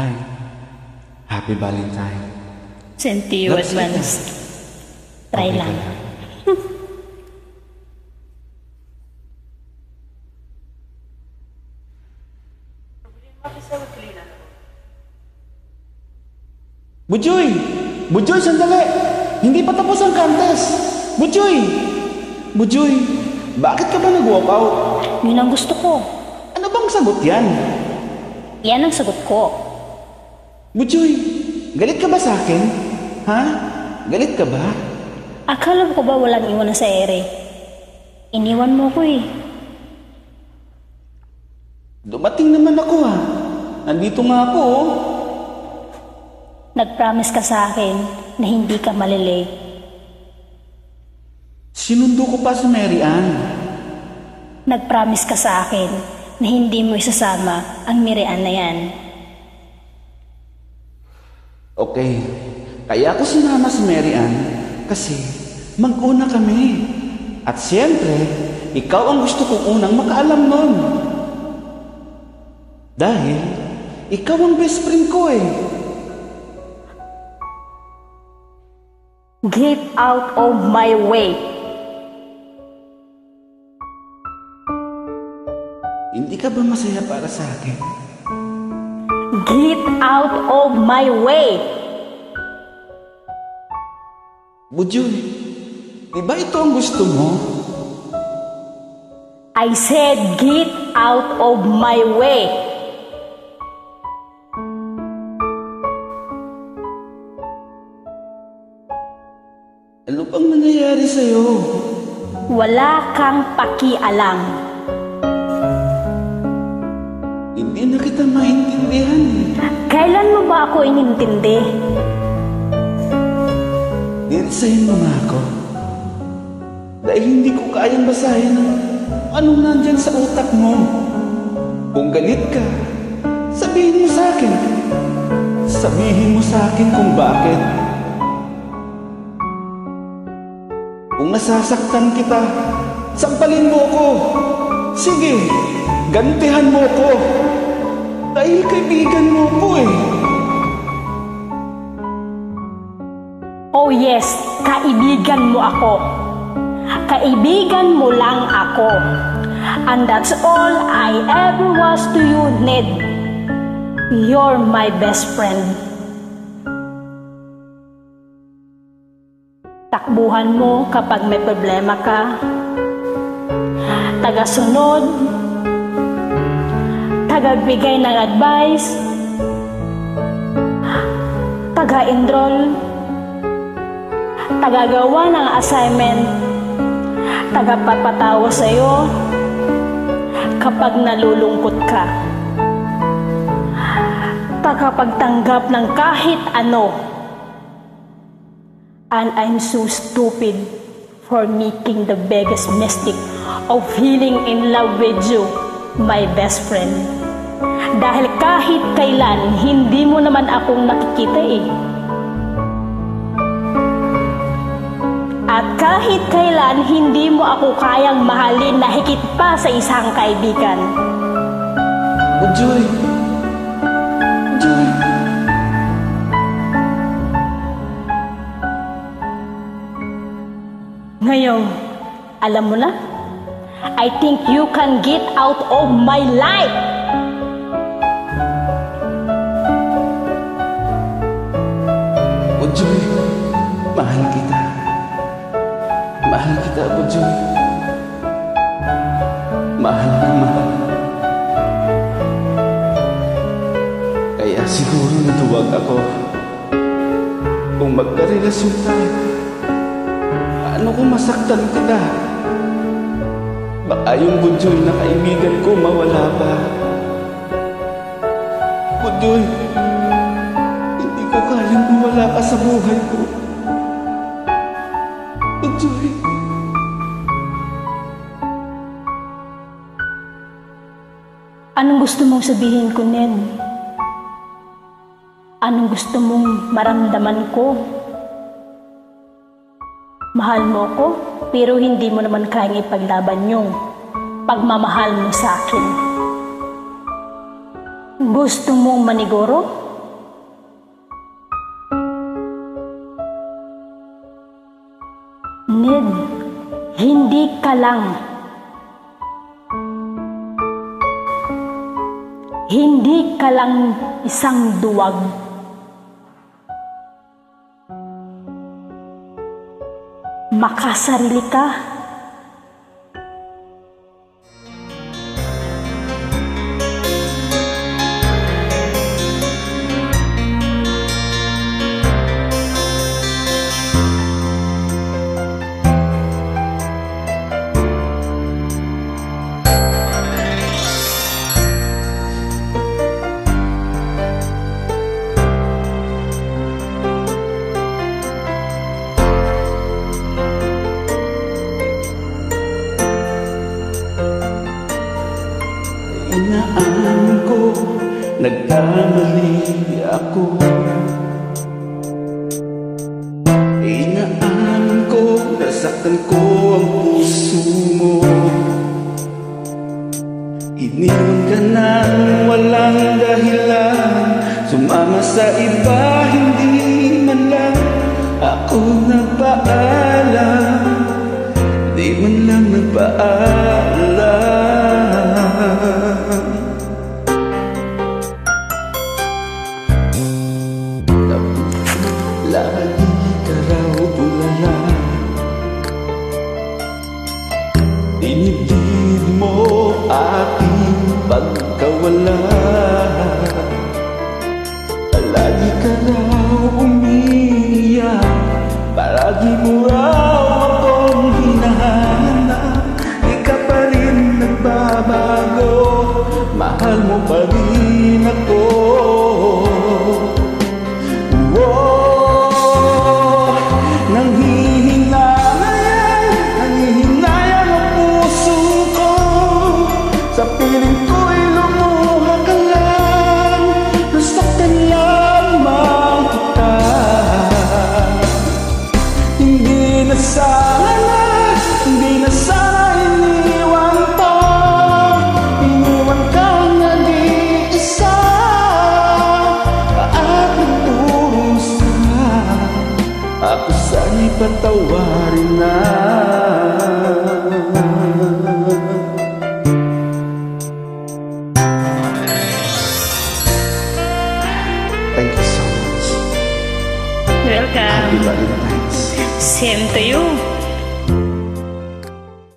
Hi. Happy Valentine. Send to you Let's advance. Try Okay lang. ka. Bujoy! Bujoy, sandali! Hindi pa tapos ang contest! Bujoy! Bujoy, bakit ka ba nag-walkout? Yun ang gusto ko. Ano bang sagot yan? Yan ang sagot ko. Bujoy, galit ka ba sa akin? Ha? Galit ka ba? Akala ko ba walang iwan sa ere? Iniwan mo ko eh. Dumating naman ako ha. Nandito nga ako oh. Nag-promise ka sa akin na hindi ka malilate. Sinundo ko pa si Mary Ann. Nag-promise ka sa akin na hindi mo isasama ang Miriam na yan. Okay, kaya ako sinama si Mary Ann kasi mag-una kami. At siyempre, ikaw ang gusto kong unang makaalam nun. Dahil, ikaw ang best friend ko eh. Get out of my way. Hindi ka ba masaya para sa akin? Get out of my way. Bujoy, di ba ito ang gusto mo? I said get out of my way. Ano bang nangyayari sa'yo? Wala kang pakialam. Hindi na kita maintindihan eh. Kailan mo ba ako inintindi? Dirisahin mo nga ako. Dahil hindi ko kayang basahin ang anong nandyan sa utak mo. Kung galit ka, sabihin mo sa akin. Sabihin mo sa akin kung bakit. Kung nasasaktan kita, sampalin mo ko. Sige, gantihan mo ko. Dahil kaibigan mo ko eh. Oh yes, kaibigan mo ako. Kaibigan mo lang ako. And that's all I ever was to you, Ned. You're my best friend. Takbuhan mo kapag may problema ka. Tagasunod. Tagagbigay ng advice. Taga-enroll. Tagagawa ng assignment. Tagapagpatawa sa'yo kapag nalulungkot ka. Tagapagtanggap ng kahit ano. And I'm so stupid for making the biggest mistake of feeling in love with you, my best friend. Dahil kahit kailan, hindi mo naman akong nakikita eh. At kahit kailan, hindi mo ako kayang mahalin na higit pa sa isang kaibigan. Bujoy! Bujoy! Ngayon, alam mo na? I think you can get out of my life. Bujoy, mahal kita. Mahal kita, Bujoy. Mahal na mahal. Kaya siguro natuwag ako kung magkarelasyon tayo. Paano kung masaktan kita? Baka yung Bujoy na kaibigan ko mawala pa. Bujoy, hindi ko kayang mawala ka sa buhay ko. Bujoy. Anong gusto mong sabihin ko, Ned? Anong gusto mong maramdaman ko? Mahal mo ko, pero hindi mo naman kayang ipaglaban yung pagmamahal mo sa akin. Gusto mong maniguro ka lang. Hindi ka lang isang duwag. Makasarili ka. Inaamin ko, nagkamali ako. Inaamin ko, nasaktan ko ang puso mo. Iniwan ka nang walang dahilan, sumama sa iba, hindi man lang ako nagpaalam. Di man lang nagpaalam. Lagi ka raw tulala, dinibdib mo aking pagkawala. Lagi ka raw umiiyak, palagi mo raw akong hinahanap. Di ka pa rin nagbabago, mahal mo pa rin ako. Nanghihinayang ang puso ko, sa piling ko'y lumuha ka lang, nasaktan lamang kita. Hindi na sana iniwan to, iniwan kang nag-iisa, at nagdurusa. Ako sana'y patawarin na.